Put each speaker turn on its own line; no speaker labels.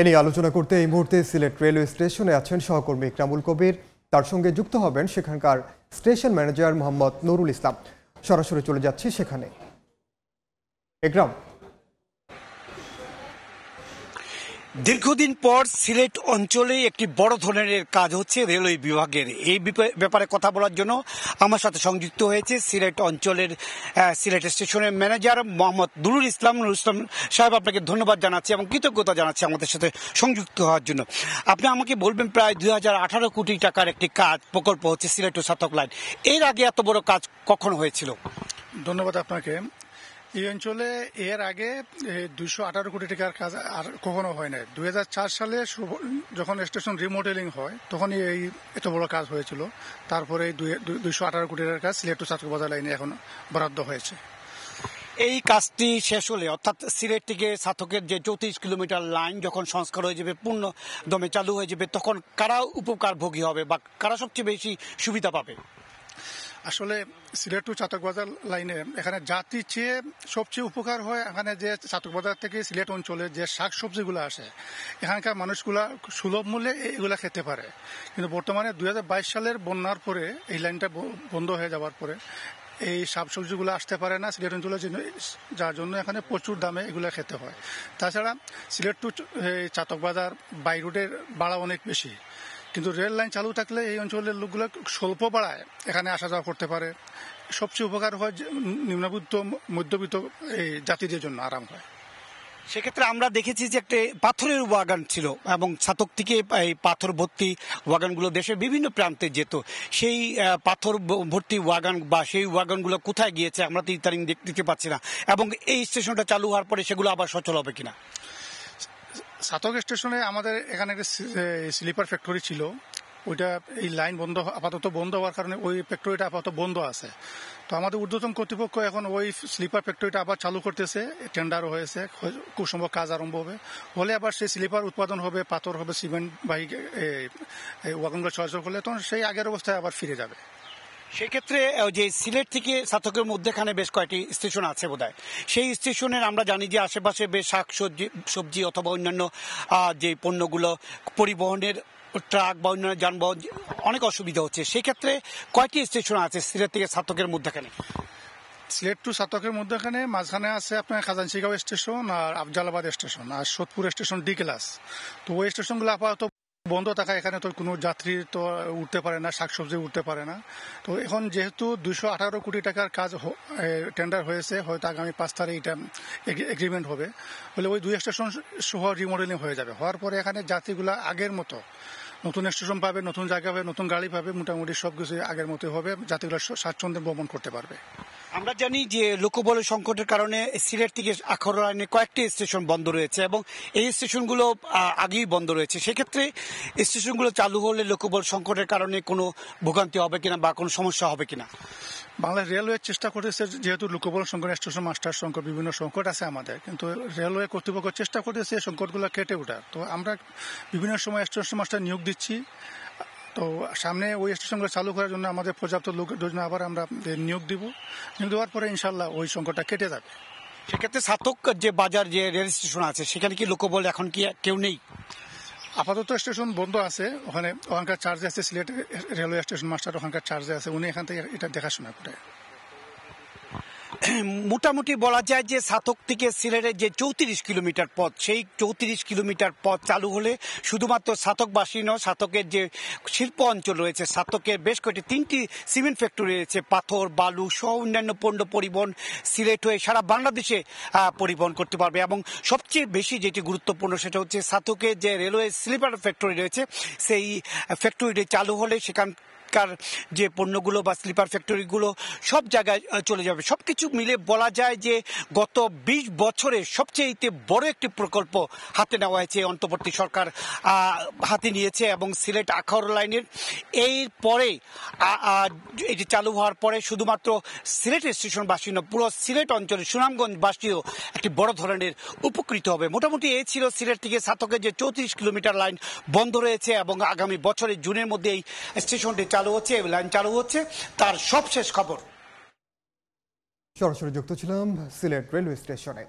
এ নিয়ে আলোচনা করতে এই মুহূর্তে সিলেট রেলওয়ে স্টেশনে আছেন সহকর্মী ইকরামুল কবির। তার সঙ্গে যুক্ত হবেন সেখানকার স্টেশন ম্যানেজার মোহাম্মদ নুরুল ইসলাম। সরাসরি চলে যাচ্ছি সেখানে। ইকরাম,
দীর্ঘদিন পর সিলেট অঞ্চলে একটি বড় ধরনের কাজ হচ্ছে রেলওয়ে বিভাগের। এই ব্যাপারে কথা বলার জন্য আমার সাথে সংযুক্ত হয়েছে সিলেট অঞ্চলের সিলেট স্টেশনের ম্যানেজার মোহাম্মদ নুরুল ইসলাম। নুরুল ইসলাম সাহেব, আপনাকে ধন্যবাদ জানাচ্ছি এবং কৃতজ্ঞতা জানাচ্ছি আমাদের সাথে সংযুক্ত হওয়ার জন্য। আপনি আমাকে বলবেন, প্রায় 2018 কোটি টাকার একটি কাজ প্রকল্প হচ্ছে সিলেট টু ছাতক লাইন। এর আগে এত বড় কাজ কখনো হয়েছিল?
ধন্যবাদ আপনাকে। এই অঞ্চলে এর আগে 218 কোটি টাকার কাজ আর কখনো হয় না। 2004 সালে যখন স্টেশন রিমডেলিং হয় তখনই এই এত বড় কাজ হয়েছিল। তারপরে 218 কোটি টাকার কাজ সিলেট টু ছাতক বাজার লাইনে এখন বরাদ্দ হয়েছে।
এই কাজটি শেষ হলে, অর্থাৎ সিলেট থেকে ছাতকের যে 34 কিলোমিটার লাইন যখন সংস্কার হয়ে যাবে, পূর্ণ দমে চালু হয়ে যাবে, তখন কারা উপকারভোগী হবে বা কারা সবচেয়ে বেশি সুবিধা পাবে?
আসলে সিলেট টু ছাতক বাজার লাইনে এখানে জাতির চেয়ে সবচেয়ে উপকার হয় এখানে যে ছাতক বাজার থেকে সিলেট অঞ্চলে যে শাক সবজিগুলো আসে, এখানকার মানুষগুলা সুলভ মূল্যে এগুলা খেতে পারে। কিন্তু বর্তমানে 2022 সালের বন্যার পরে এই লাইনটা বন্ধ হয়ে যাওয়ার পরে এই শাকসবজিগুলো আসতে পারে না সিলেট অঞ্চলে, যার জন্য এখানে প্রচুর দামে এগুলো খেতে হয়। তাছাড়া সিলেট টু ছাতক বাজার বাই রোডের ভাড়া অনেক বেশি, কিন্তু রেল লাইন চালু থাকলে এই অঞ্চলের লোকগুলো স্বল্প ভাড়ায় এখানে আসা যাওয়া করতে পারে। সবচেয়ে উপকার হয় নিম্নবিত্ত মধ্যবিত্ত এই জাতিদের জন্য আরাম হয়।
সেক্ষেত্রে আমরা দেখেছি যে একটা পাথরের ওয়াগান ছিল এবং ছাতক থেকে এই পাথর ভর্তি ওয়াগানগুলো দেশের বিভিন্ন প্রান্তে যেত। সেই পাথর ভর্তি ওয়াগান বা সেই ওয়াগানগুলো কোথায় গিয়েছে আমরা তো ইদানিং দেখতে পাচ্ছি না, এবং এই স্টেশনটা চালু হওয়ার পরে সেগুলো আবার সচল হবে কিনা?
ছাতক স্টেশনে আমাদের এখানে একটা স্লিপার ফ্যাক্টরি ছিল, ওইটা এই লাইন আপাতত বন্ধ হওয়ার কারণে ওই ফ্যাক্টরিটা আপাতত বন্ধ আছে। তো আমাদের ঊর্ধ্বতন কর্তৃপক্ষ এখন ওই স্লিপার ফ্যাক্টরিটা আবার চালু করতেছে, টেন্ডারও হয়েছে, খুব সম্ভব কাজ আরম্ভ হলে আবার সেই স্লিপার উৎপাদন হবে, পাথর হবে, সিমেন্ট বাহী ওয়াগনগুলো চলাচল করলে তখন সেই আগের অবস্থায় আবার ফিরে যাবে।
সেক্ষেত্রে যে সিলেট থেকে ছাতকের মধ্যেখানে বেশ কয়েকটি স্টেশন আছে বোধহয়, সেই স্টেশনের আমরা জানি যে আশেপাশে বেশ শাক সবজি অথবা অন্যান্য যে পণ্যগুলো পরিবহনের ট্রাক বা অন্যান্য যানবাহন অনেক অসুবিধা হচ্ছে। সেক্ষেত্রে কয়টি স্টেশন আছে সিলেট থেকে ছাতকের মধ্যেখানে?
সিলেট টু ছাতকের মধ্যেখানে মাঝখানে আছে আপনার খাজানশিগাঁও স্টেশন আর আফজালাবাদ স্টেশন আর সোদপুর স্টেশন ডি ক্লাস। তো ওই স্টেশনগুলো আপাতত বন্ধ থাকায় এখানে তো কোনো যাত্রী তো উঠতে পারে না, শাকসবজি উঠতে পারে না। তো এখন যেহেতু 218 কোটি টাকার কাজ টেন্ডার হয়েছে, হয়তো আগামী 5 তারিখে এটা এগ্রিমেন্ট হবে, বলে ওই 2 স্টেশন সহ রিমডেলিং হয়ে যাবে। হওয়ার পরে এখানে যাত্রীগুলা আগের মতো নতুন স্টেশন পাবে, নতুন জায়গা পাবে, নতুন গাড়ি পাবে, মোটামুটি সবকিছু আগের মতো হবে, যাত্রীগুলো স্বাচ্ছন্দ্যে ভ্রমণ করতে পারবে।
আমরা জানি যে লোকবলের সংকটের কারণে সিলেট থেকে আখাউড়া লাইনে কয়েকটি স্টেশন বন্ধ রয়েছে এবং এই স্টেশনগুলো আগেই বন্ধ রয়েছে। সেক্ষেত্রে স্টেশনগুলো চালু হলে লোকবল সংকটের কারণে কোনো ভোগান্তি হবে কিনা বা কোনো সমস্যা হবে কিনা?
বাংলাদেশ রেলওয়ে চেষ্টা করতেছে, যেহেতু লোকবল সংকট, স্টেশন মাস্টার সংকট, বিভিন্ন সংকট আছে আমাদের, কিন্তু রেলওয়ে কর্তৃপক্ষ চেষ্টা করতেছে এই সংকটগুলো কেটে ওঠার। তো আমরা বিভিন্ন সময় স্টেশন মাস্টার নিয়োগ দিচ্ছি। তো সামনে ওই স্টেশনগুলো চালু করার জন্য আমাদের পর্যাপ্ত লোকের জন্য আবার আমরা নিয়োগ দেওয়ার পরে ইনশাল্লাহ ওই সংকটটা কেটে যাবে।
সেক্ষেত্রে ছাতক যে বাজার যে রেল স্টেশন আছে সেখানে কি লোকবল এখন কি কেউ নেই?
আপাতত স্টেশন বন্ধ আছে, ওখানকার চার্জে আছে সিলেট রেলওয়ে স্টেশন মাস্টার, ওখানকার চার্জে আছে, উনি এখান থেকে এটা দেখাশোনা করে।
মোটামুটি বলা যায় যে ছাতক থেকে সিলেটের যে 34 কিলোমিটার পথ, সেই 34 কিলোমিটার পথ চালু হলে শুধুমাত্র ছাতকবাসী নয়, ছাতকের যে শিল্প অঞ্চল রয়েছে, ছাতকের বেশ কয়েকটি 3টি সিমেন্ট ফ্যাক্টরি রয়েছে, পাথর বালু সহ অন্যান্য পণ্য পরিবহন সিলেট হয়ে সারা বাংলাদেশে পরিবহন করতে পারবে। এবং সবচেয়ে বেশি যেটি গুরুত্বপূর্ণ সেটা হচ্ছে ছাতকের যে রেলওয়ে স্লিপার ফ্যাক্টরি রয়েছে, সেই ফ্যাক্টরিটি চালু হলে সেখান যে পণ্যগুলো বা স্লিপার ফ্যাক্টরিগুলো সব জায়গায় চলে যাবে। সবকিছু মিলে বলা যায় যে গত 20 বছরে সবচেয়ে বড় একটি প্রকল্প হাতে নেওয়া হয়েছে, অন্তর্বর্তী সরকার হাতে নিয়েছে। এবং সিলেট আখাউড়া লাইনের এই পরে এটি চালু হওয়ার পরে শুধুমাত্র সিলেট স্টেশনবাসী নয়, পুরো সিলেট অঞ্চলের সুনামগঞ্জবাসীও একটি বড় ধরনের উপকৃত হবে। মোটামুটি এই ছিল সিলেট থেকে ছাতকের যে 34 কিলোমিটার লাইন বন্ধ রয়েছে এবং আগামী বছরের জুনের মধ্যে এই স্টেশনটি চালু হচ্ছে, লাইন চালু হচ্ছে, তার সবশেষ খবর।
সরাসরি যুক্ত ছিলাম সিলেট রেলওয়ে স্টেশনে।